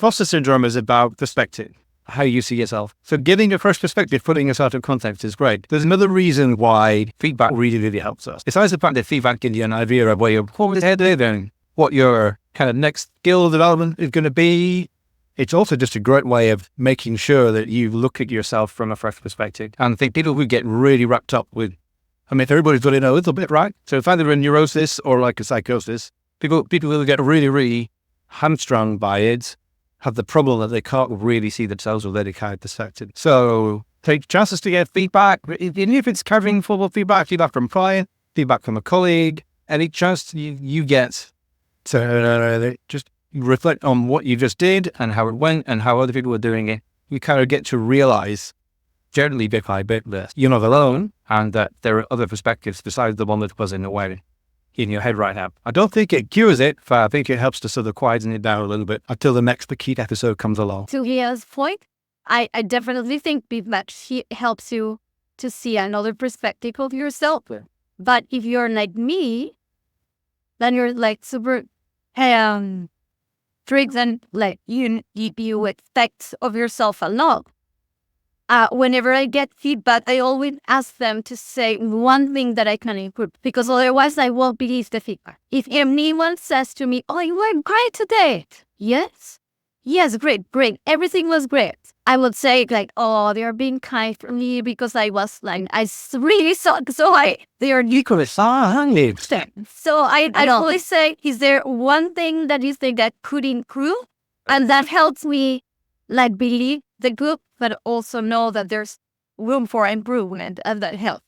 Impostor syndrome is about perspective, how you see yourself. So giving a fresh perspective, putting yourself in context is great. There's another reason why feedback really, really helps us. Besides the fact that feedback gives you an idea of where you're headed and what your kind of next skill development is going to be, it's also just a great way of making sure that you look at yourself from a fresh perspective. And I think people who get really wrapped up with, if everybody's got to know a little bit, right? So if either a neurosis or like a psychosis, people who get really, really hamstrung by it have the problem that they can't really see themselves or their kind of perspective. So take chances to get feedback, even if it's covering formal feedback from a client, feedback from a colleague, any chance you get to just reflect on what you just did and how it went and how other people were doing it. You kind of get to realize, generally bit by bit, that you're not alone and that there are other perspectives besides the one that was in your head right now. I don't think it cures it, but I think it helps to sort of quieten it down a little bit until the next Keith episode comes along. To Leah's point, I definitely think feedback helps you to see another perspective of yourself. Yeah. But if you're like me, then you're like super strict and like you expect of yourself a lot. Whenever I get feedback, I always ask them to say one thing that I can improve, because otherwise I won't believe the feedback. If anyone says to me, "Oh, you were great today," yes, great, everything was great, I would say like, "Oh, they are being kind for me because I was like, I really suck, so they are equally so I always say, is there one thing that you think that could improve?" And that helps me like believe the group, but also know that there's room for improvement, and that helps.